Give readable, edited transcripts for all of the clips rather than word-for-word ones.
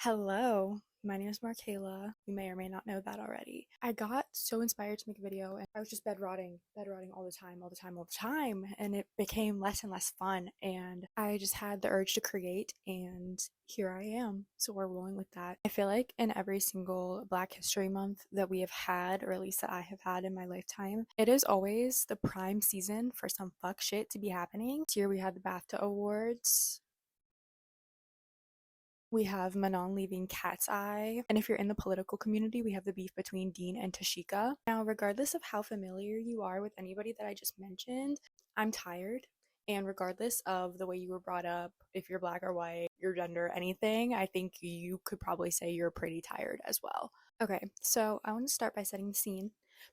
Hello, my name is Markayla. You may or may not know that already. I got so inspired to make a video and I was just bed rotting all the time, and it became less and less fun, and I just had the urge to create, and here I am. So we're rolling with that. I feel like in every single Black History Month that we have had, or at least that I have had in my lifetime, it is always the prime season for some fuck shit to be happening. This year we had the BAFTA Awards. We have Manon leaving Cat's Eye. And if you're in the political community, we have the beef between Dean and Tashika. Now, regardless of how familiar you are with anybody that I just mentioned, I'm tired. And regardless of the way you were brought up, if you're black or white, your gender, anything, I think you could probably say you're pretty tired as well. Okay, so I want to start by setting the scene.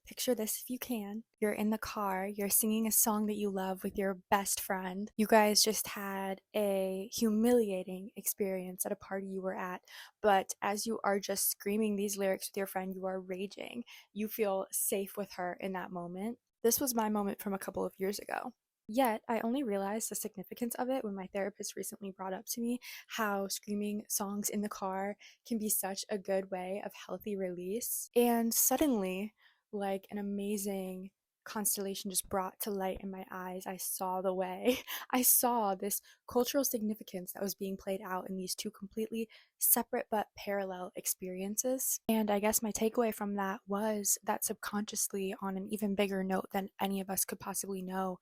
Picture this if you can. You're in the car, you're singing a song that you love with your best friend. You guys just had a humiliating experience at a party you were at, but as you are just screaming these lyrics with your friend, you are raging. You feel safe with her in that moment. This was my moment from a couple of years ago. Yet, I only realized the significance of it when my therapist recently brought up to me how screaming songs in the car can be such a good way of healthy release. And suddenly, like an amazing constellation just brought to light in my eyes, I saw the way. I saw this cultural significance that was being played out in these two completely separate but parallel experiences. And I guess my takeaway from that was that subconsciously, on an even bigger note than any of us could possibly know,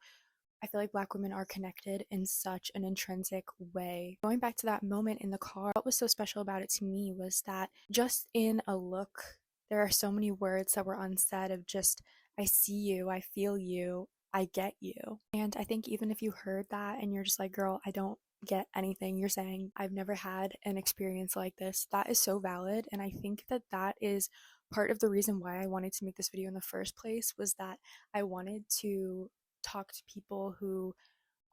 I feel like Black women are connected in such an intrinsic way. Going back to that moment in the car, what was so special about it to me was that just in a look, there are so many words that were unsaid of just, I see you, I feel you, I get you. And I think even if you heard that and you're just like, girl, I don't get anything you're saying, I've never had an experience like this, that is so valid. And I think that that is part of the reason why I wanted to make this video in the first place, was that I wanted to talk to people who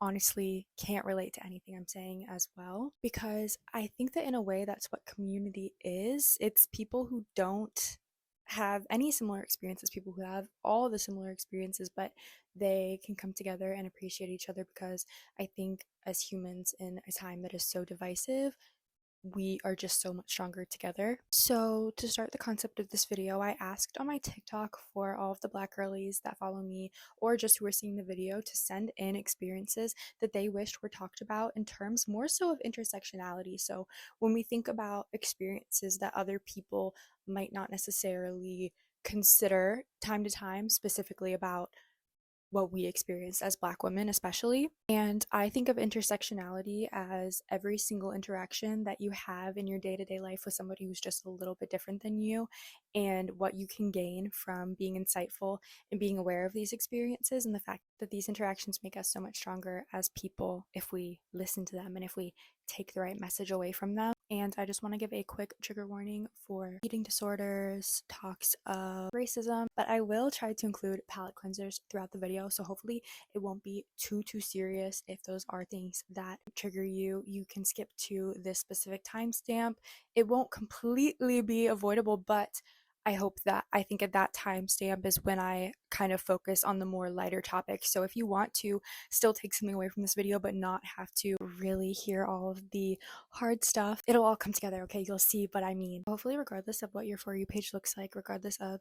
honestly can't relate to anything I'm saying as well, because I think that in a way that's what community is. It's people who don't have any similar experiences, people who have all the similar experiences, but they can come together and appreciate each other, because I think as humans in a time that is so divisive, we are just so much stronger together. So to start the concept of this video, I asked on my TikTok for all of the Black girlies that follow me, or just who are seeing the video, to send in experiences that they wished were talked about in terms more so of intersectionality. So when we think about experiences that other people might not necessarily consider time to time, specifically about what we experience as Black women, especially. And I think of intersectionality as every single interaction that you have in your day to day life with somebody who's just a little bit different than you, and what you can gain from being insightful and being aware of these experiences, and the fact that these interactions make us so much stronger as people if we listen to them and if we take the right message away from them. And I just want to give a quick trigger warning for eating disorders, talks of racism, but I will try to include palate cleansers throughout the video, so hopefully it won't be too serious. If those are things that trigger you, you can skip to this specific timestamp. It won't completely be avoidable, but I think at that timestamp is when I kind of focus on the more lighter topics. So if you want to still take something away from this video but not have to really hear all of the hard stuff, it'll all come together, okay? You'll see what I mean. Hopefully, regardless of what your For You page looks like, regardless of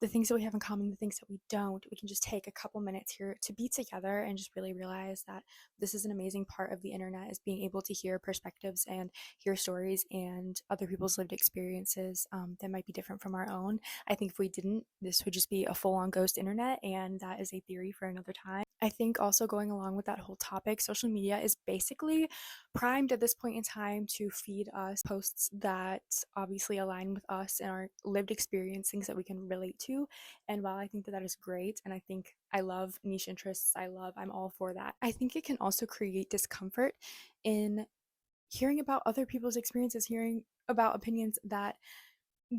the things that we have in common, the things that we don't, we can just take a couple minutes here to be together and just really realize that this is an amazing part of the internet, is being able to hear perspectives and hear stories and other people's lived experiences that might be different from our own. I think if we didn't, this would just be a full-on ghost internet, and that is a theory for another time. I think also, going along with that whole topic, social media is basically primed at this point in time to feed us posts that obviously align with us and our lived experience, things that we can relate to. And while I think that that is great, and I think I love niche interests, I'm all for that, I think it can also create discomfort in hearing about other people's experiences, hearing about opinions that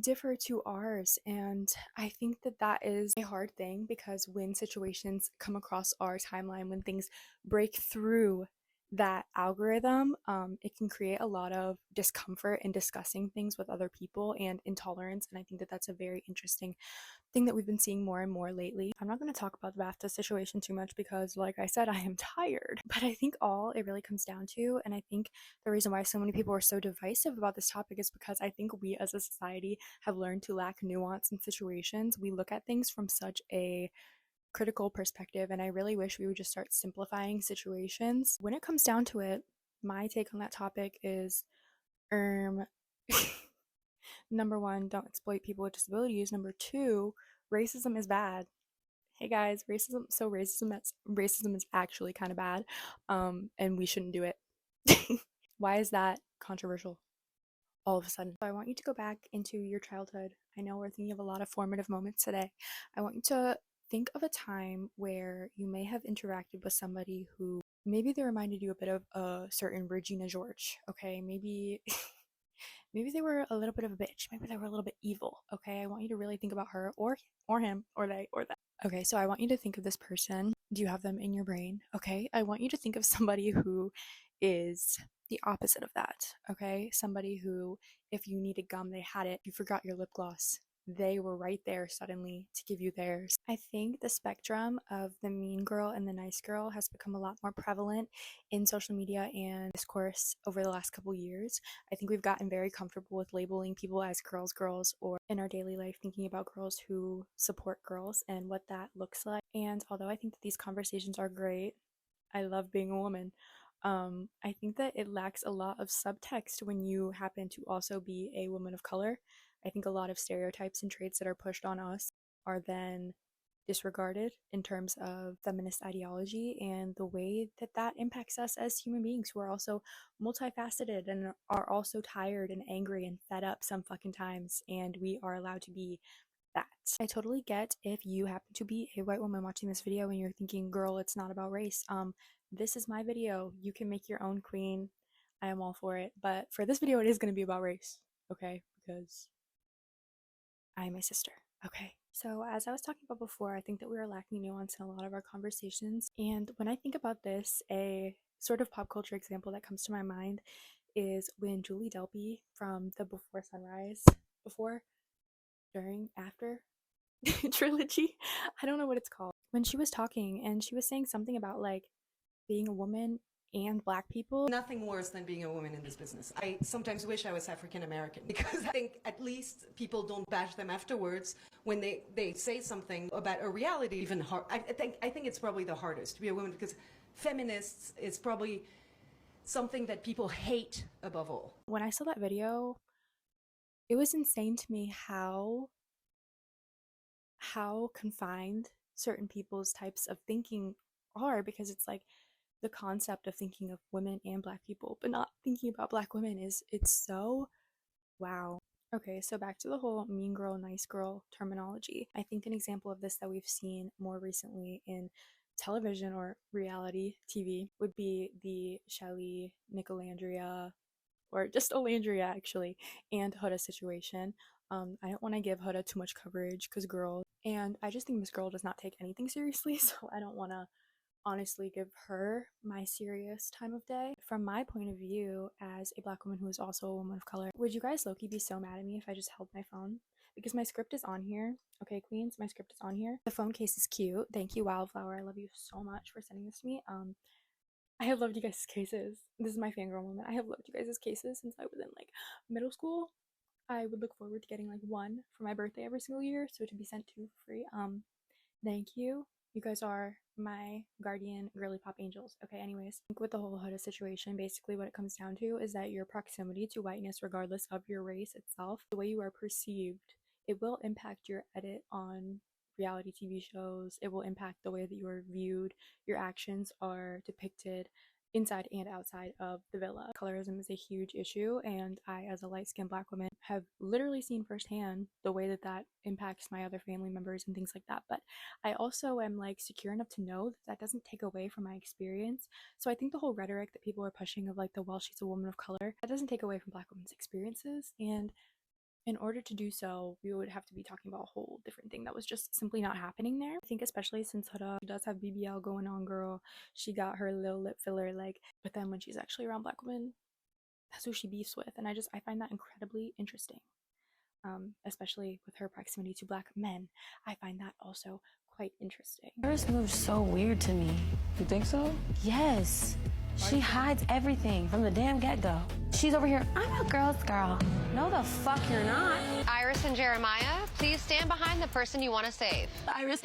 differ to ours. And I think that that is a hard thing, because when situations come across our timeline, when things break through that algorithm, it can create a lot of discomfort in discussing things with other people and intolerance. And I think that that's a very interesting thing that we've been seeing more and more lately. I'm not going to talk about the BAFTA situation too much because, like I said, I am tired. But I think all it really comes down to, and I think the reason why so many people are so divisive about this topic is because I think we as a society have learned to lack nuance in situations. We look at things from such a critical perspective, and I really wish we would just start simplifying situations. When it comes down to it, my take on that topic is um number one, don't exploit people with disabilities. Number two, racism is bad. Hey guys, racism is actually kind of bad, and we shouldn't do it. Why is that controversial all of a sudden? So I want you to go back into your childhood. I know we're thinking of a lot of formative moments today. I want you to think of a time where you may have interacted with somebody who maybe they reminded you a bit of a certain Regina George. Okay, maybe maybe they were a little bit of a bitch. Maybe they were a little bit evil. Okay, I want you to really think about her or him or they or that. Okay, so I want you to think of this person. Do you have them in your brain? Okay, I want you to think of somebody who is the opposite of that. Okay, somebody who, if you needed gum, they had it. You forgot your lip gloss, they were right there suddenly to give you theirs. I think the spectrum of the mean girl and the nice girl has become a lot more prevalent in social media and discourse over the last couple years. I think we've gotten very comfortable with labeling people as girls, or in our daily life thinking about girls who support girls and what that looks like. And although I think that these conversations are great, I love being a woman. I think that it lacks a lot of subtext when you happen to also be a woman of color. I think a lot of stereotypes and traits that are pushed on us are then disregarded in terms of feminist ideology and the way that that impacts us as human beings who are also multifaceted and are also tired and angry and fed up some fucking times, and we are allowed to be that. I totally get if you happen to be a white woman watching this video and you're thinking, girl, it's not about race. This is my video. You can make your own queen. I am all for it. But for this video, it is going to be about race, okay? Because I am a sister, okay? So, as I was talking about before, I think that we are lacking nuance in a lot of our conversations. And when I think about this, a sort of pop culture example that comes to my mind is when Julie Delpy from the Before Sunrise, before, during, after trilogy, I don't know what it's called, when she was talking and she was saying something about like being a woman and black people. Nothing worse than being a woman in this business. I sometimes wish I was African American because I think at least people don't bash them afterwards when they say something about a reality. Even hard, I think it's probably the hardest to be a woman because feminists is probably something that people hate above all. When I saw that video, it was insane to me how confined certain people's types of thinking are, because it's like the concept of thinking of women and black people but not thinking about black women is, it's so wow. Okay, so back to the whole mean girl nice girl terminology. I think an example of this that we've seen more recently in television or reality TV would be the Shelly, Nicolandria, or just Olandria actually, and Huda situation. I don't want to give Huda too much coverage because girl, and I just think Miss Girl does not take anything seriously, so I don't want to honestly give her my serious time of day. From my point of view as a black woman who is also a woman of color, would you guys low-key be so mad at me if I just held my phone? Because my script is on here. Okay, queens, my script is on here. The phone case is cute. Thank you, Wildflower. I love you so much for sending this to me. I have loved you guys' cases. This is my fangirl moment. I have loved you guys' cases since I was in like middle school. I would look forward to getting like one for my birthday every single year, so to be sent to for free. Thank you. You guys are my guardian girly pop angels. Okay, anyways, with the whole Huda situation, basically what it comes down to is that your proximity to whiteness, regardless of your race itself, the way you are perceived, it will impact your edit on reality TV shows. It will impact the way that you are viewed. Your actions are depicted inside and outside of the villa. Colorism is a huge issue, and I, as a light-skinned black woman, have literally seen firsthand the way that that impacts my other family members and things like that. But I also am like secure enough to know that that doesn't take away from my experience. So I think the whole rhetoric that people are pushing of like the, well, she's a woman of color, that doesn't take away from black women's experiences. And in order to do so, we would have to be talking about a whole different thing that was just simply not happening there. I think especially since Huda, she does have BBL going on, girl. She got her little lip filler, like, but then when she's actually around black women, that's who she beefs with. And I find that incredibly interesting. Especially with her proximity to black men. I find that also quite interesting. Iris moves so weird to me. You think so? Yes. She hides everything from the damn get-go. She's over here, I'm a girl's girl. No, the fuck you're not. Iris and Jeremiah, please stand behind the person you want to save. Iris,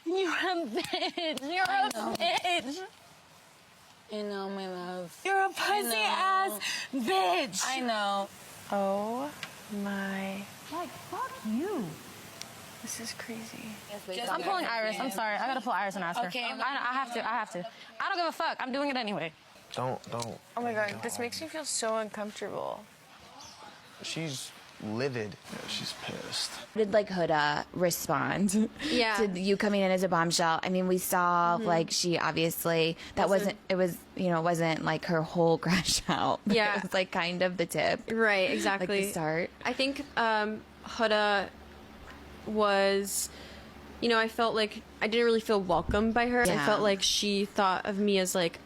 you're a bitch. You're a bitch. I know, my love. You're a pussy-ass bitch. I know. Oh my. Like, fuck you. This is crazy. I'm pulling Iris. I'm sorry. I gotta pull Iris and ask her. Okay. I have to. I don't give a fuck. I'm doing it anyway. Don't. Oh my god, this makes me feel so uncomfortable. She's livid. Yeah, she's pissed. Did like Huda respond to you coming in as a bombshell? I mean, we saw like she obviously wasn't like her whole crash out. Yeah. It was like kind of the tip. Right, exactly. Like the start. I think Huda was, I felt like I didn't really feel welcomed by her. Yeah. I felt like she thought of me as like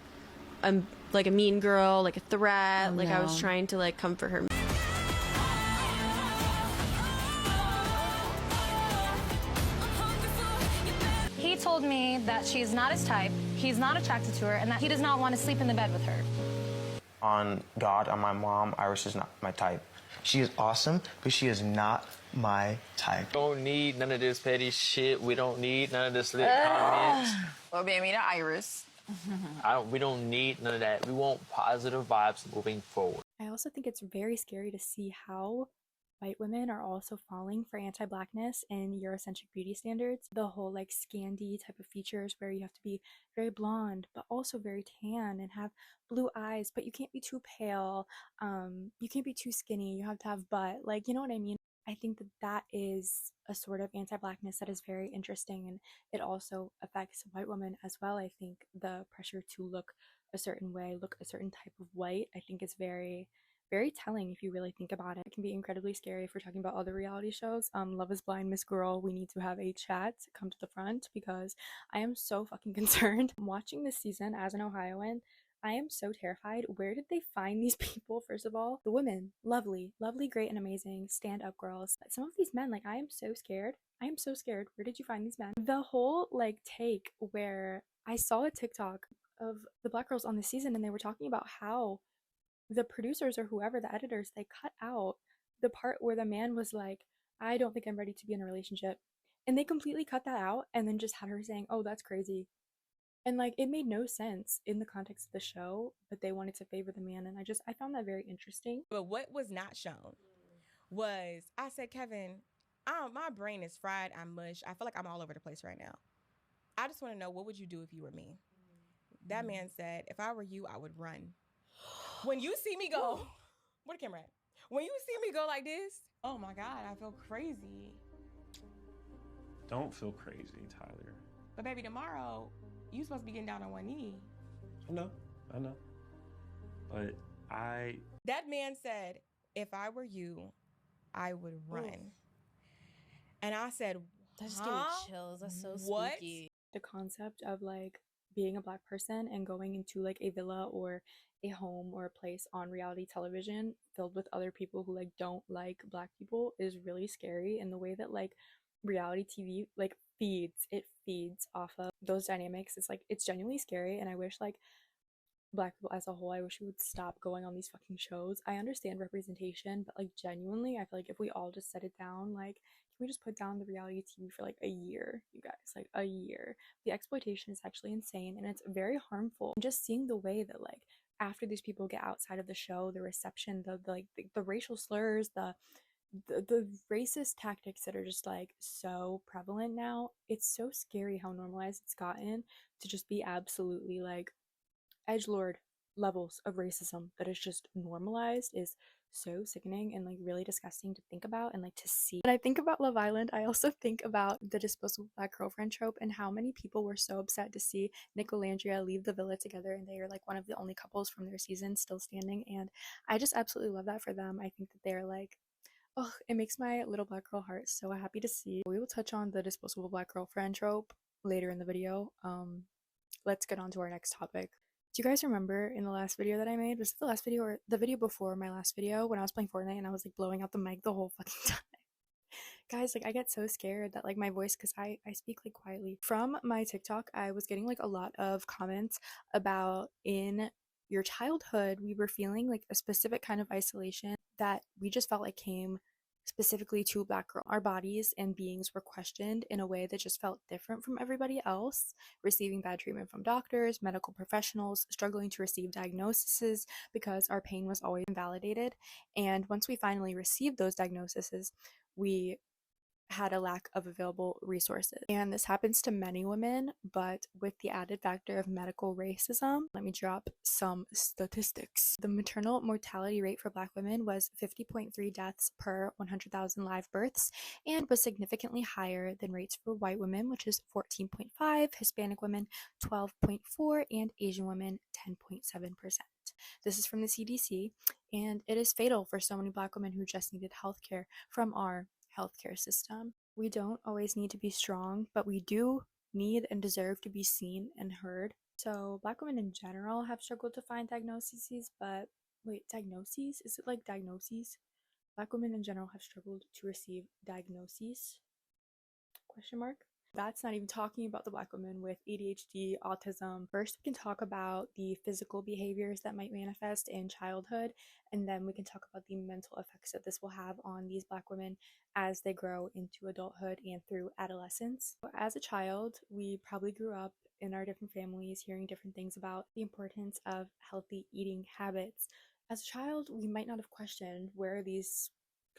a mean girl, like a threat. Oh, like I was no. trying to like comfort her. He told me that she's not his type, he's not attracted to her, and that he does not want to sleep in the bed with her. On God, on my mom, Iris is not my type. She is awesome, but she is not my type. Don't need none of this petty shit. We don't need none of this lit comments. Well, baby, to Iris. We don't need none of that. We want positive vibes moving forward. I also think it's very scary to see how white women are also falling for anti-blackness and Eurocentric beauty standards. The whole like Scandi type of features where you have to be very blonde but also very tan and have blue eyes, but you can't be too pale. You can't be too skinny. You have to have butt. Like, you know what I mean? I think that is a sort of anti-blackness that is very interesting, and it also affects white women as well. I think the pressure to look a certain way, look a certain type of white, I think is very telling if you really think about it. It can be incredibly scary if we're talking about other reality shows. Love is Blind, Miss Girl, we need to have a chat come to the front because I am so fucking concerned. Watching this season as an Ohioan, I am so terrified. Where did they find these people? First of all, the women, lovely, great, and amazing, stand up girls. But some of these men, like, I am so scared. Where did you find these men? The whole like take where I saw a TikTok of the black girls on the season and they were talking about how the producers or whoever, the editors, they cut out the part where the man was like, I don't think I'm ready to be in a relationship. And they completely cut that out and then just had her saying, oh, that's crazy. And like, it made no sense in the context of the show, but they wanted to favor the man. And I found that very interesting. But what was not shown was, I said, Kevin, my brain is fried. I'm mush. I feel like I'm all over the place right now. I just want to know, what would you do if you were me? That man said, if I were you, I would run. When you see me go, where the camera at? When you see me go like this, oh my God, I feel crazy. Don't feel crazy, Tyler. But baby, tomorrow, you supposed to be getting down on one knee. I know. But That man said, if I were you, I would run. Ooh. And I said, That's just giving chills. That's so spooky. The concept of like being a black person and going into like a villa or a home or a place on reality television filled with other people who like don't like black people is really scary. And the way that like reality TV like feeds off of those dynamics, it's like, it's genuinely scary. And I wish like black people as a whole, I wish we would stop going on these fucking shows. I understand representation, but like genuinely I feel like if we all just set it down, like, can we just put down the reality TV for like a year, you guys? Like a year. The exploitation is actually insane and it's very harmful. And just seeing the way that like after these people get outside of the show, the reception, the racial slurs, the racist tactics that are just like so prevalent now, it's so scary how normalized it's gotten to just be absolutely like edgelord levels of racism that is just normalized is so sickening and like really disgusting to think about and like to see. When I think about Love Island, I also think about the disposable black girlfriend trope and how many people were so upset to see Nick and Landria leave the villa together, and they are like one of the only couples from their season still standing, and I just absolutely love that for them. I think that they're like Oh, it makes my little black girl heart so happy to see. We will touch on the disposable black girlfriend trope later in the video. Let's get on to our next topic. Do you guys remember in the last video that I made? Was it the last video or the video before my last video when I was playing Fortnite and I was like blowing out the mic the whole fucking time? Guys, like I get so scared that like my voice, because I speak like quietly. From my TikTok, I was getting like a lot of comments about in your childhood we were feeling like a specific kind of isolation that we just felt like came specifically to black girl. Our bodies and beings were questioned in a way that just felt different from everybody else, receiving bad treatment from doctors, medical professionals, struggling to receive diagnoses because our pain was always invalidated. And once we finally received those diagnoses, we had a lack of available resources. And this happens to many women, but with the added factor of medical racism. Let me drop some statistics. The maternal mortality rate for Black women was 50.3 deaths per 100,000 live births and was significantly higher than rates for white women, which is 14.5, Hispanic women 12.4, and Asian women 10.7%. This is from the CDC, and it is fatal for so many Black women who just needed healthcare from our healthcare system. We don't always need to be strong, but we do need and deserve to be seen and heard. So Black women in general have struggled to find diagnoses, but wait, diagnoses? Is it like diagnoses? Black women in general have struggled to receive diagnoses? Question mark? That's not even talking about the Black women with ADHD, autism. First, we can talk about the physical behaviors that might manifest in childhood, and then we can talk about the mental effects that this will have on these Black women as they grow into adulthood and through adolescence. As a child, we probably grew up in our different families hearing different things about the importance of healthy eating habits. As a child, we might not have questioned where these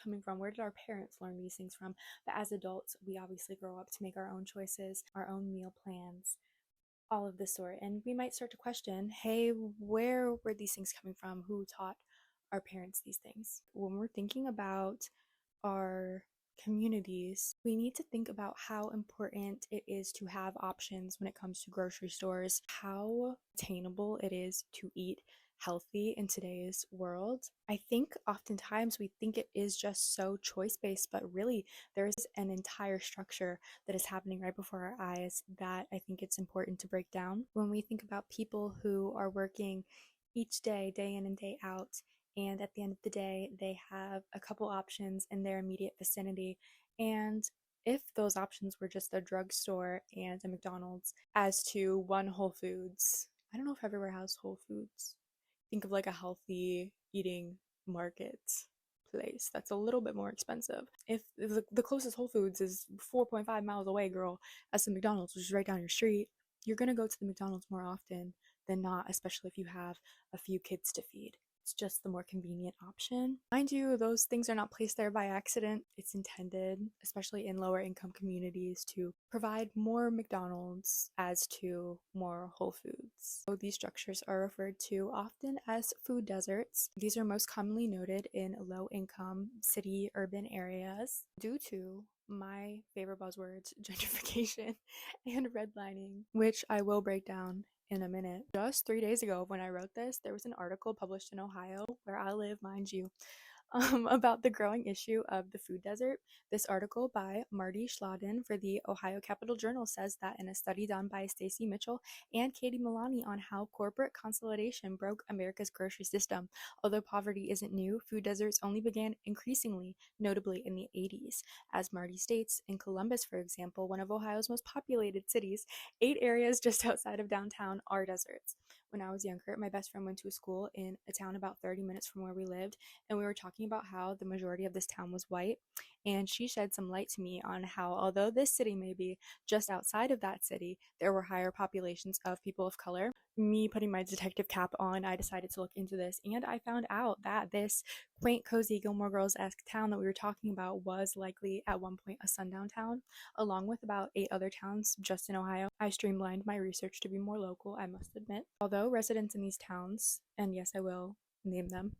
coming from, where did our parents learn these things from, but as adults we obviously grow up to make our own choices, our own meal plans, all of this sort, and we might start to question, hey, where were these things coming from? Who taught our parents these things? When we're thinking about our communities, we need to think about how important it is to have options when it comes to grocery stores, how attainable it is to eat healthy in today's world. I think oftentimes we think it is just so choice based, but really there's an entire structure that is happening right before our eyes that I think it's important to break down. When we think about people who are working each day, day in and day out, and at the end of the day they have a couple options in their immediate vicinity, and if those options were just a drugstore and a McDonald's as to one Whole Foods, I don't know if everywhere has Whole Foods. Think of like a healthy eating market place that's a little bit more expensive. If the closest Whole Foods is 4.5 miles away, girl, as the McDonald's, which is right down your street, you're gonna go to the McDonald's more often than not, especially if you have a few kids to feed. It's just the more convenient option. Mind you, those things are not placed there by accident. It's intended, especially in lower income communities, to provide more McDonald's as to more Whole Foods. So these structures are referred to often as food deserts. These are most commonly noted in low income city urban areas due to my favorite buzzwords, gentrification and redlining, which I will break down in a minute. Just 3 days ago when I wrote this, there was an article published in Ohio, where I live, mind you, about the growing issue of the food desert. This article by Marty Schladen for the Ohio Capital Journal says that in a study done by Stacy Mitchell and Katie Milani on how corporate consolidation broke America's grocery system. Although poverty isn't new, food deserts only began increasingly, notably in the 80s. As Marty states, in Columbus, for example, one of Ohio's most populated cities, 8 areas just outside of downtown are deserts. When I was younger, my best friend went to a school in a town about 30 minutes from where we lived, and we were talking about how the majority of this town was white, and she shed some light to me on how, although this city may be just outside of that city, there were higher populations of people of color. Me putting my detective cap on, I decided to look into this, and I found out that this quaint, cozy Gilmore Girls-esque town that we were talking about was likely at one point a sundown town, along with about 8 other towns just in Ohio. I streamlined my research to be more local, I must admit. Although residents in these towns, and yes, I will name them,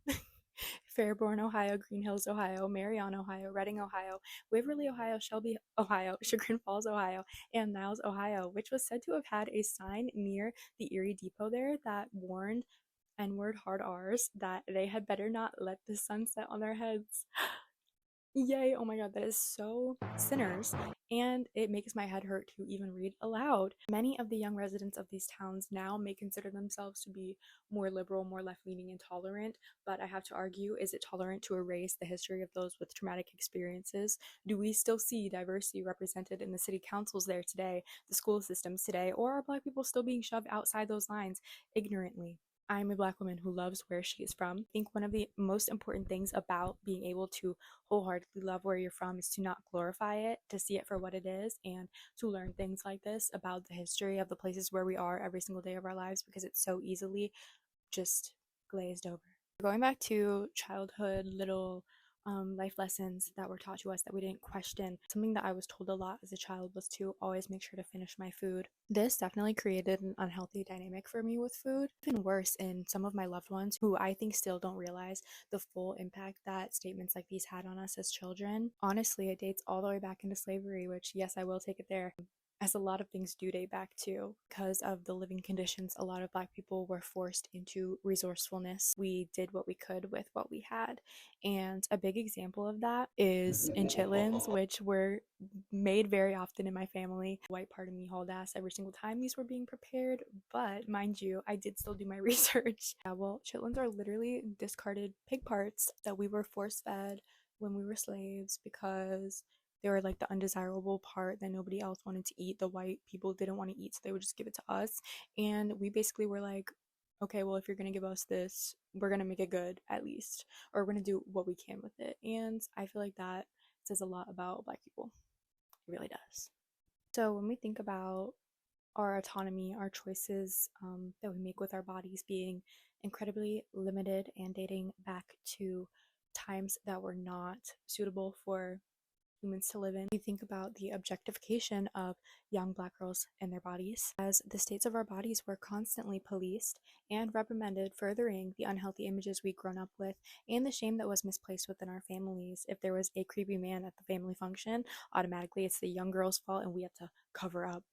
Fairborn, Ohio, Green Hills, Ohio, Marion, Ohio, Reading, Ohio, Waverly, Ohio, Shelby, Ohio, Chagrin Falls, Ohio, and Niles, Ohio, which was said to have had a sign near the Erie Depot there that warned N-word hard R's that they had better not let the sun set on their heads. Yay, oh my god, that is so sinners, and it makes my head hurt to even read aloud. Many of the young residents of these towns now may consider themselves to be more liberal, more left-leaning, and tolerant, but I have to argue, is it tolerant to erase the history of those with traumatic experiences? Do we still see diversity represented in the city councils there today, the school systems today, or are Black people still being shoved outside those lines ignorantly? I'm a Black woman who loves where she is from. I think one of the most important things about being able to wholeheartedly love where you're from is to not glorify it, to see it for what it is, and to learn things like this about the history of the places where we are every single day of our lives, because it's so easily just glazed over. Going back to childhood little life lessons that were taught to us that we didn't question, something that I was told a lot as a child was to always make sure to finish my food. This definitely created an unhealthy dynamic for me with food. Even worse, in some of my loved ones who I think still don't realize the full impact that statements like these had on us as children. Honestly, it dates all the way back into slavery, which, yes, I will take it there, as a lot of things do date back to. Because of the living conditions, a lot of Black people were forced into resourcefulness. We did what we could with what we had, and a big example of that is in chitlins, which were made very often in my family. The white part of me hauled ass every single time these were being prepared, but mind you, I did still do my research. Yeah, well, chitlins are literally discarded pig parts that we were force fed when we were slaves because they were like the undesirable part that nobody else wanted to eat. The white people didn't want to eat, so they would just give it to us. And we basically were like, okay, well, if you're going to give us this, we're going to make it good at least, or we're going to do what we can with it. And I feel like that says a lot about Black people. It really does. So when we think about our autonomy, our choices that we make with our bodies being incredibly limited and dating back to times that were not suitable for humans to live in. We think about the objectification of young Black girls and their bodies, as the states of our bodies were constantly policed and reprimanded, furthering the unhealthy images we'd grown up with and the shame that was misplaced within our families. If there was a creepy man at the family function, automatically it's the young girl's fault and we have to cover up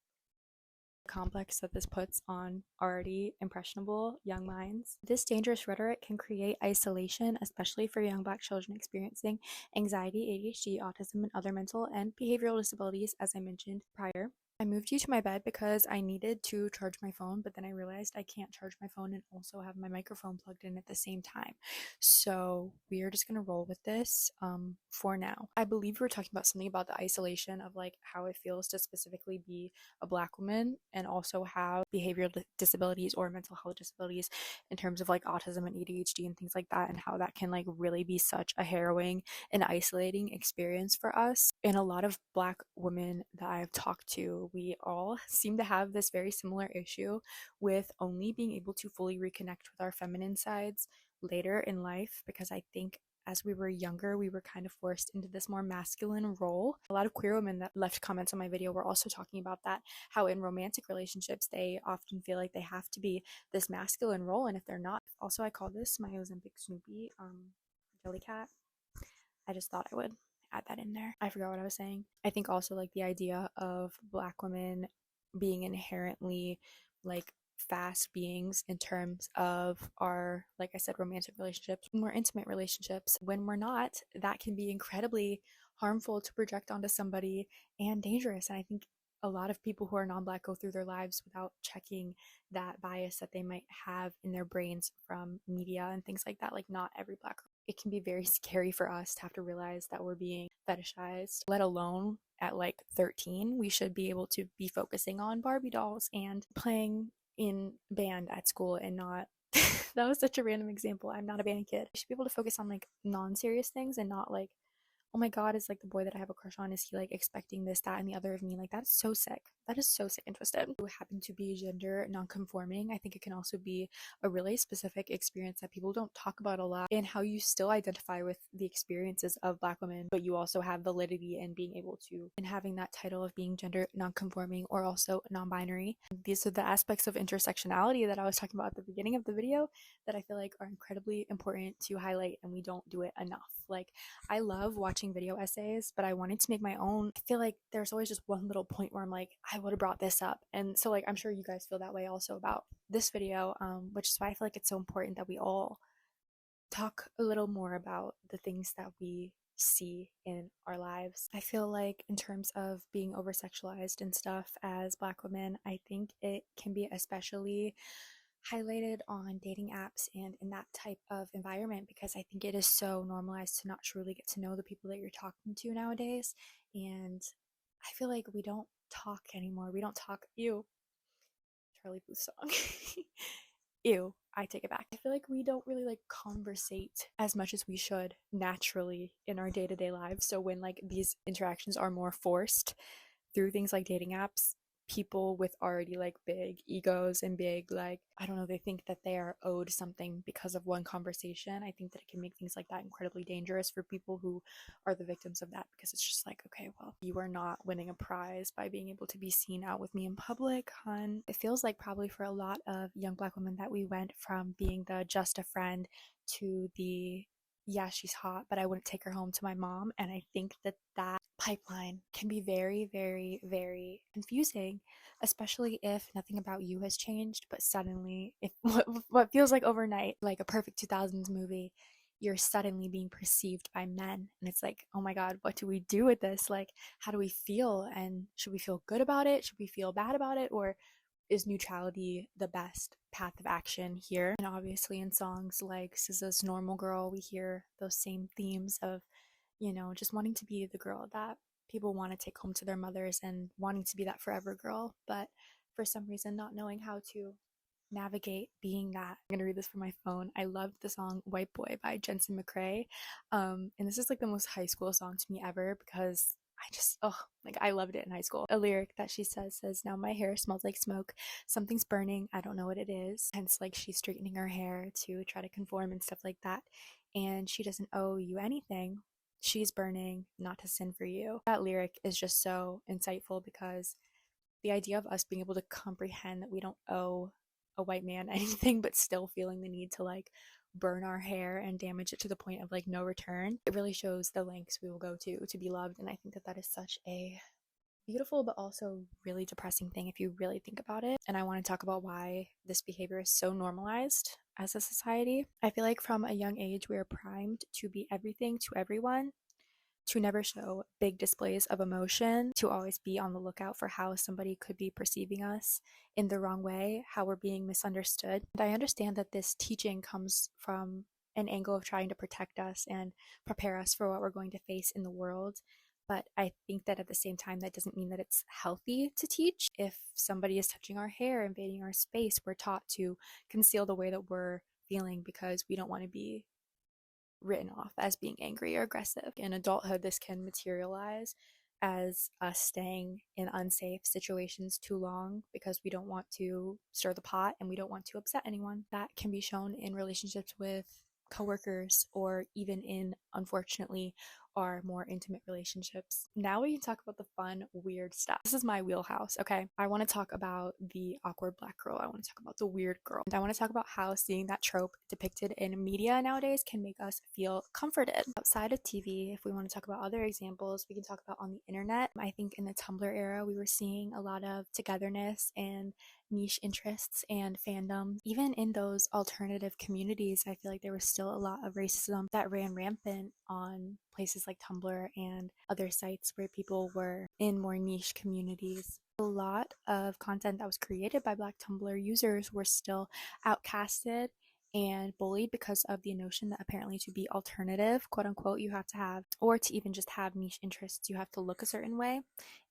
complex that this puts on already impressionable young minds. This dangerous rhetoric can create isolation, especially for young Black children experiencing anxiety, ADHD, autism, and other mental and behavioral disabilities, as I mentioned prior. I moved you to my bed because I needed to charge my phone, but then I realized I can't charge my phone and also have my microphone plugged in at the same time. So we are just going to roll with this for now. I believe we were talking about something about the isolation of like how it feels to specifically be a Black woman and also have behavioral disabilities or mental health disabilities in terms of like autism and ADHD and things like that, and how that can like really be such a harrowing and isolating experience for us. And a lot of Black women that I've talked to, we all seem to have this very similar issue with only being able to fully reconnect with our feminine sides later in life, because I think as we were younger, we were kind of forced into this more masculine role. A lot of queer women that left comments on my video were also talking about that, how in romantic relationships, they often feel like they have to be this masculine role, and if they're not. Also, I call this my Ozempic Snoopy Jellycat. I just thought I would add that in there. I forgot what I was saying. I think also like the idea of Black women being inherently like fast beings in terms of our, like I said, romantic relationships, more intimate relationships. When we're not, that can be incredibly harmful to project onto somebody and dangerous. And I think a lot of people who are non-Black go through their lives without checking that bias that they might have in their brains from media and things like that. Like not every Black girl. It can be very scary for us to have to realize that we're being fetishized, let alone at like 13. We should be able to be focusing on Barbie dolls and playing in band at school and not that was such a random example. I'm not a band kid. I should be able to focus on like non-serious things and not like, oh my god, is like the boy that I have a crush on, is he like expecting this, that, and the other of me? Like that's so sick. That is so sick and twisted. Who happen to be gender non-conforming, I think it can also be a really specific experience that people don't talk about a lot, and how you still identify with the experiences of Black women, but you also have validity in being able to, and having that title of being gender non-conforming or also non-binary. These are the aspects of intersectionality that I was talking about at the beginning of the video that I feel like are incredibly important to highlight, and we don't do it enough. Like I love watching video essays, but I wanted to make my own. I feel like there's always just one little point where I'm like, I would have brought this up. And so like I'm sure you guys feel that way also about this video, which is why I feel like it's so important that we all talk a little more about the things that we see in our lives. I feel like in terms of being over sexualized and stuff as Black women, I think it can be especially highlighted on dating apps and in that type of environment, because I think it is so normalized to not truly get to know the people that you're talking to nowadays. And I feel like we don't talk anymore. We don't talk. Ew. Charlie Puth song. Ew, I take it back. I feel like we don't really like conversate as much as we should naturally in our day-to-day lives. So when like these interactions are more forced through things like dating apps, people with already like big egos and big, like, I don't know, they think that they are owed something because of one conversation. I think that it can make things like that incredibly dangerous for people who are the victims of that, because it's just like, okay, well, you are not winning a prize by being able to be seen out with me in public, hun. It feels like probably for a lot of young Black women that we went from being the just a friend to the, yeah, she's hot, but I wouldn't take her home to my mom. And I think that that pipeline can be very, very, very confusing, especially if nothing about you has changed, but suddenly, if what feels like overnight, like a perfect 2000s movie, you're suddenly being perceived by men. And it's like, oh my God, what do we do with this? Like, how do we feel? And should we feel good about it? Should we feel bad about it? Or is neutrality the best path of action here? And obviously in songs like SZA's Normal Girl, we hear those same themes of, you know, just wanting to be the girl that people want to take home to their mothers and wanting to be that forever girl, but for some reason not knowing how to navigate being that. I'm gonna read this from my phone. I loved the song White Boy by Jensen McCrae. And this is like the most high school song to me ever, because I loved it in high school. A lyric that she says, now my hair smells like smoke. Something's burning. I don't know what it is. Hence, like, she's straightening her hair to try to conform and stuff like that. And she doesn't owe you anything. She's burning, not to sin for you. That lyric is just so insightful, because the idea of us being able to comprehend that we don't owe a white man anything, but still feeling the need to like burn our hair and damage it to the point of like no return, it really shows the lengths we will go to be loved. And I think that that is such a beautiful but also really depressing thing if you really think about it. And I want to talk about why this behavior is so normalized as a society. I feel like from a young age we are primed to be everything to everyone, to never show big displays of emotion, to always be on the lookout for how somebody could be perceiving us in the wrong way, how we're being misunderstood. And I understand that this teaching comes from an angle of trying to protect us and prepare us for what we're going to face in the world. But I think that at the same time, that doesn't mean that it's healthy to teach. If somebody is touching our hair, invading our space, we're taught to conceal the way that we're feeling because we don't want to be written off as being angry or aggressive. In adulthood, this can materialize as us staying in unsafe situations too long because we don't want to stir the pot and we don't want to upset anyone. That can be shown in relationships with coworkers, or even in, unfortunately, our more intimate relationships. Now we can talk about the fun, weird stuff. This is my wheelhouse, okay? I want to talk about the awkward Black girl. I want to talk about the weird girl. And I want to talk about how seeing that trope depicted in media nowadays can make us feel comforted. Outside of TV, if we want to talk about other examples, we can talk about on the internet. I think in the Tumblr era, we were seeing a lot of togetherness and niche interests and fandom. Even in those alternative communities, I feel like there was still a lot of racism that ran rampant on places like Tumblr and other sites where people were in more niche communities. A lot of content that was created by Black Tumblr users were still outcasted and bullied because of the notion that apparently to be alternative, quote unquote, you have to have, or to even just have niche interests, you have to look a certain way.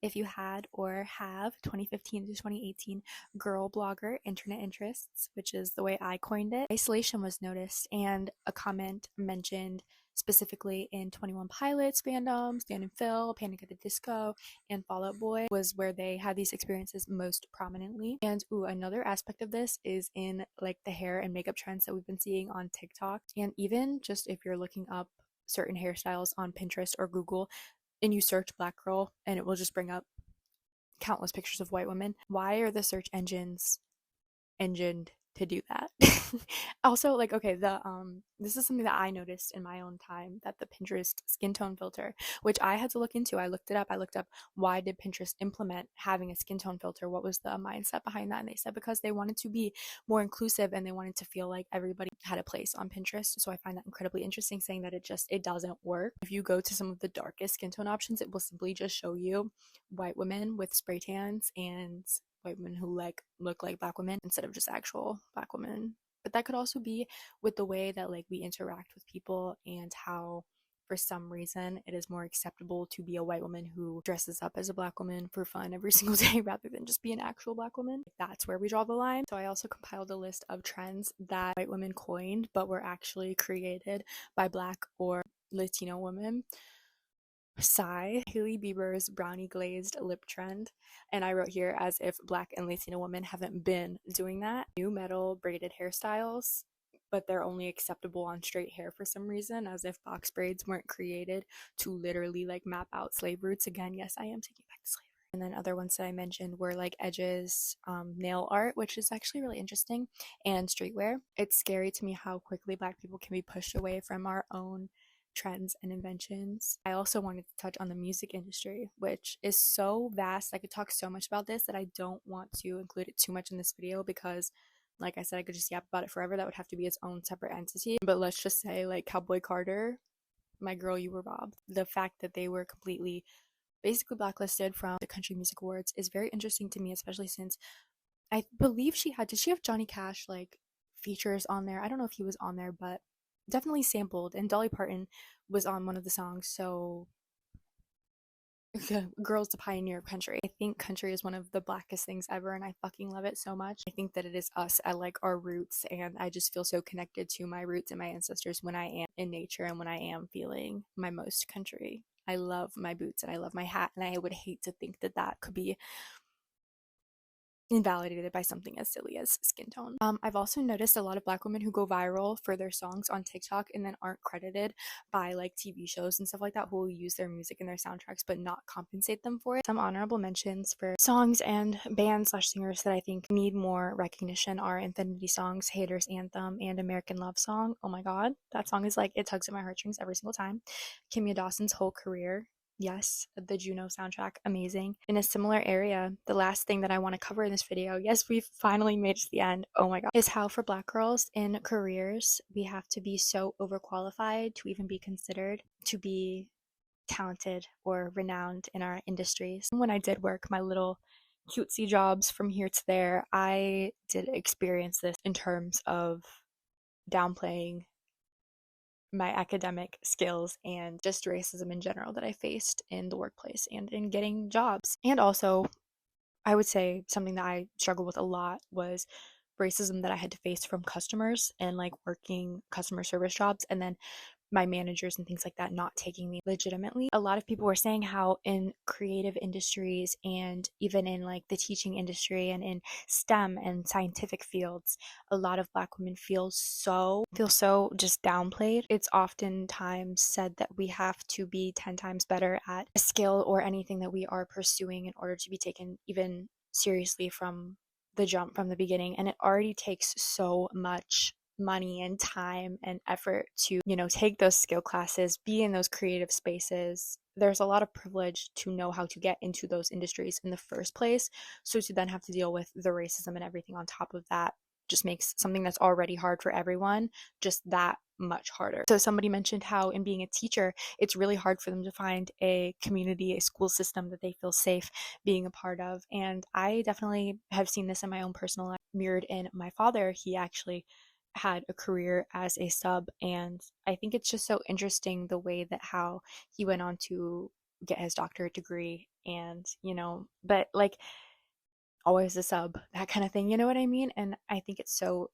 If you had or have 2015 to 2018 girl blogger internet interests, which is the way I coined it, isolation was noticed, and a comment mentioned specifically in 21 Pilots fandom, Stan and Phil, Panic at the Disco, and Fall Out Boy was where they had these experiences most prominently. And another aspect of this is in like the hair and makeup trends that we've been seeing on TikTok, and even just if you're looking up certain hairstyles on Pinterest or Google and you search Black girl and it will just bring up countless pictures of white women. Why are the search engines engined to do that. Also, like, okay, this is something that I noticed in my own time, that the Pinterest skin tone filter, which I had to look into. I looked it up. I looked up, why did Pinterest implement having a skin tone filter? What was the mindset behind that? And they said because they wanted to be more inclusive and they wanted to feel like everybody had a place on Pinterest. So I find that incredibly interesting, saying that it doesn't work. If you go to some of the darkest skin tone options, it will simply just show you white women with spray tans and white women who like look like black women instead of just actual black women. But that could also be with the way that like we interact with people, and how for some reason it is more acceptable to be a white woman who dresses up as a black woman for fun every single day rather than just be an actual black woman. That's where we draw the line. So I also compiled a list of trends that white women coined but were actually created by black or Latino women. Sigh, Hailey Bieber's brownie glazed lip trend, and I wrote here, as if black and Latino women haven't been doing that. New metal braided hairstyles, but they're only acceptable on straight hair for some reason, as if box braids weren't created to literally like map out slave roots. Again, yes, I am taking back the slavery. And then other ones that I mentioned were like edges, nail art, which is actually really interesting, and streetwear. It's scary to me how quickly black people can be pushed away from our own trends and inventions. I also wanted to touch on the music industry, which is so vast. I could talk so much about this that I don't want to include it too much in this video, because like I said, I could just yap about it forever. That would have to be its own separate entity. But let's just say, like, Cowboy Carter, my girl, you were robbed. The fact that they were completely basically blacklisted from the Country Music Awards is very interesting to me, especially since I believe did she have Johnny Cash like features on there? I don't know if he was on there, but definitely sampled, and Dolly Parton was on one of the songs. So girl's the pioneer of country. I think country is one of the blackest things ever, and I fucking love it so much. I think that it is us at like our roots, and I just feel so connected to my roots and my ancestors when I am in nature and when I am feeling my most country. I love my boots and I love my hat, and I would hate to think that that could be invalidated by something as silly as skin tone. I've also noticed a lot of black women who go viral for their songs on TikTok and then aren't credited by like TV shows and stuff like that, who will use their music in their soundtracks but not compensate them for it. Some honorable mentions for songs and bands/singers that I think need more recognition are Infinity Song's Haters Anthem and American Love Song. Oh my god, that song is like, it tugs at my heartstrings every single time. Kimya Dawson's Whole Career. Yes, the Juno soundtrack, amazing. In a similar area, the last thing that I want to cover in this video, yes, we've finally made it to the end, oh my god, is how for black girls in careers, we have to be so overqualified to even be considered to be talented or renowned in our industries. When I did work my little cutesy jobs from here to there, I did experience this in terms of downplaying my academic skills and just racism in general that I faced in the workplace and in getting jobs. And also, I would say something that I struggled with a lot was racism that I had to face from customers and like working customer service jobs, and then my managers and things like that not taking me legitimately. A lot of people were saying how in creative industries and even in like the teaching industry and in STEM and scientific fields, a lot of black women feel so just downplayed. It's oftentimes said that we have to be 10 times better at a skill or anything that we are pursuing in order to be taken even seriously from the jump, from the beginning. And it already takes so much money and time and effort to, take those skill classes, be in those creative spaces. There's a lot of privilege to know how to get into those industries in the first place. So to then have to deal with the racism and everything on top of that just makes something that's already hard for everyone just that much harder. So somebody mentioned how in being a teacher, it's really hard for them to find a community, a school system that they feel safe being a part of. And I definitely have seen this in my own personal life, mirrored in my father. He actually had a career as a sub, and I think it's just so interesting the way that how he went on to get his doctorate degree, and but like always a sub, that kind of thing, you know what I mean? And I think it's so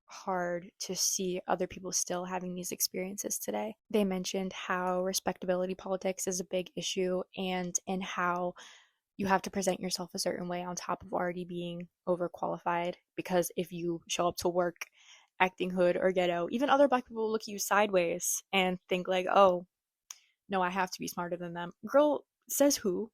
hard to see other people still having these experiences today. They mentioned how respectability politics is a big issue, and how you have to present yourself a certain way on top of already being overqualified, because if you show up to work acting hood or ghetto, even other black people will look at you sideways and think like, oh no, I have to be smarter than them. Girl, says who,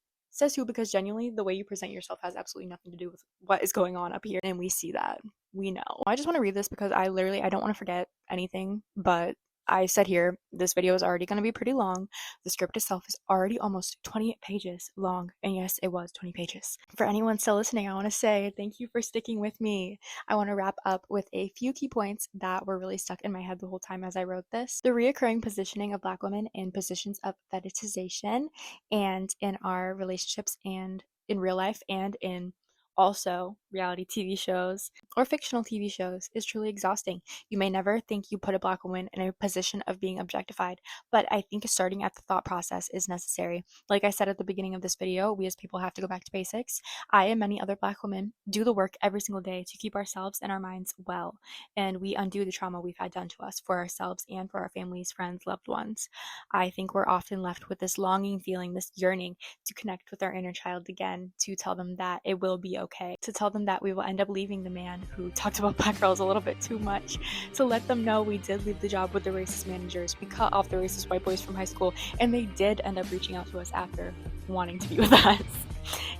because genuinely the way you present yourself has absolutely nothing to do with what is going on up here, and we see that. we know. I just want to read this because I don't want to forget anything, but I said here, this video is already going to be pretty long. The script itself is already almost 20 pages long. And yes, it was 20 pages. For anyone still listening, I want to say thank you for sticking with me. I want to wrap up with a few key points that were really stuck in my head the whole time as I wrote this. The reoccurring positioning of Black women in positions of fetishization and in our relationships and in real life and in also reality TV shows or fictional TV shows is truly exhausting. You may never think you put a Black woman in a position of being objectified, but I think starting at the thought process is necessary. Like I said at the beginning of this video, we as people have to go back to basics. I and many other Black women do the work every single day to keep ourselves and our minds well, and we undo the trauma we've had done to us for ourselves and for our families, friends, loved ones. I think we're often left with this longing feeling, this yearning to connect with our inner child again, to tell them that it will be okay, to tell them that we will end up leaving the man who talked about Black girls a little bit too much, to let them know we did leave the job with the racist managers, we cut off the racist white boys from high school, and they did end up reaching out to us after wanting to be with us.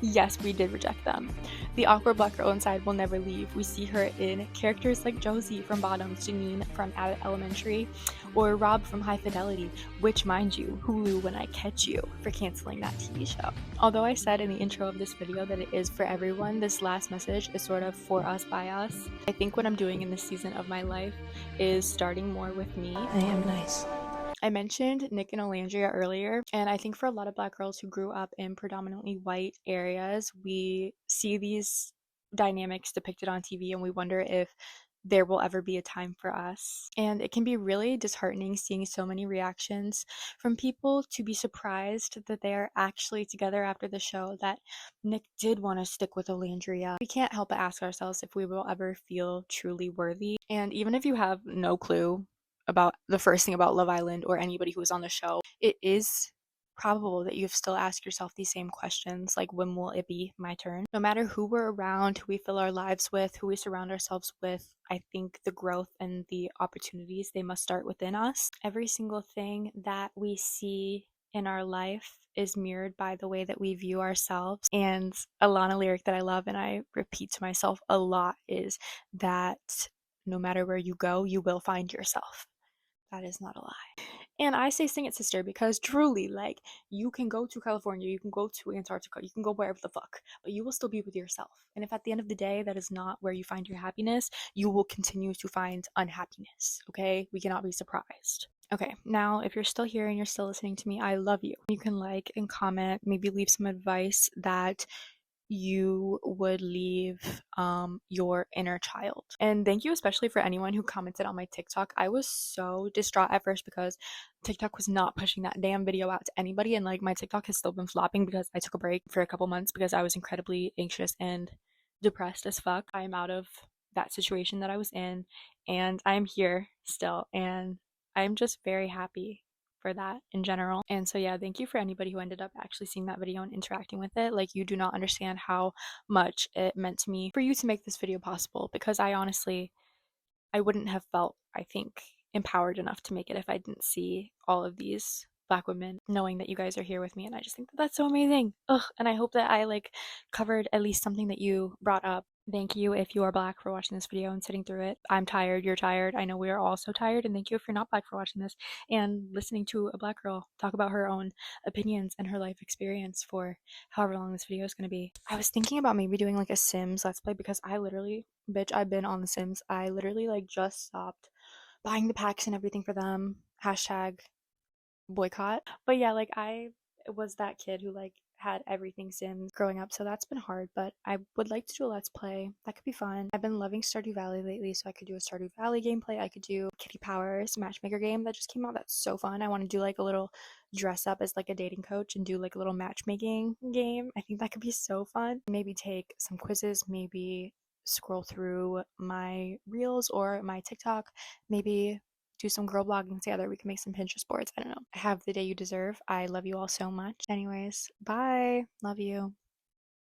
Yes, we did reject them. The awkward Black girl inside will never leave. We see her in characters like Josie from Bottoms, Janine from Abbott Elementary, or Rob from High Fidelity, which, mind you, Hulu When I Catch You for canceling that TV show. Although I said in the intro of this video that it is for everyone, this last message is sort of for us by us. I think what I'm doing in this season of my life is starting more with me. I am nice. I mentioned Nick and Olandria earlier, and I think for a lot of Black girls who grew up in predominantly white areas, we see these dynamics depicted on TV and we wonder if there will ever be a time for us. And it can be really disheartening seeing so many reactions from people to be surprised that they are actually together after the show, that Nick did want to stick with Olandria. We can't help but ask ourselves if we will ever feel truly worthy. And even if you have no clue about the first thing about Love Island or anybody who was on the show, it is probable that you've still asked yourself these same questions, like when will it be my turn? No matter who we're around, who we fill our lives with, who we surround ourselves with, I think the growth and the opportunities, they must start within us. Every single thing that we see in our life is mirrored by the way that we view ourselves. And a Lana lyric that I love and I repeat to myself a lot is that no matter where you go, you will find yourself. That is not a lie. And I say sing it, sister, because truly, like, you can go to California, you can go to Antarctica, you can go wherever the fuck, but you will still be with yourself. And if at the end of the day that is not where you find your happiness, you will continue to find unhappiness, okay? We cannot be surprised. Okay, now if you're still here and you're still listening to me, I love you. You can like and comment, maybe leave some advice that you would leave your inner child. And thank you especially for anyone who commented on my TikTok. I was so distraught at first because TikTok was not pushing that damn video out to anybody, and like my TikTok has still been flopping because I took a break for a couple months because I was incredibly anxious and depressed as fuck. I am out of that situation that I was in and I'm here still, and I'm just very happy for that in general. And so yeah, thank you for anybody who ended up actually seeing that video and interacting with it. Like, you do not understand how much it meant to me for you to make this video possible, because I wouldn't have felt, I think, empowered enough to make it if I didn't see all of these Black women knowing that you guys are here with me. And I just think that that's so amazing. Ugh, and I hope that I like covered at least something that you brought up. Thank you if you are Black for watching this video and sitting through it. I'm tired, you're tired. I know we are all so tired. And thank you if you're not Black for watching this and listening to a Black girl talk about her own opinions and her life experience for however long this video is going to be. I was thinking about maybe doing like a Sims Let's Play, because I literally, bitch, I've been on The Sims. I literally like just stopped buying the packs and everything for them. Hashtag boycott. But yeah, like I was that kid who like had everything Sims growing up, so that's been hard, but I would like to do a Let's Play. That could be fun. I've been loving Stardew Valley lately, so I could do a Stardew Valley gameplay. I could do Kitty Powers matchmaker game that just came out. That's so fun. I want to do like a little dress up as like a dating coach and do like a little matchmaking game. I think that could be so fun. Maybe take some quizzes, maybe scroll through my reels or my TikTok, maybe do some girl blogging together. We can make some Pinterest boards. I don't know. Have the day you deserve. I love you all so much. Anyways, bye. Love you.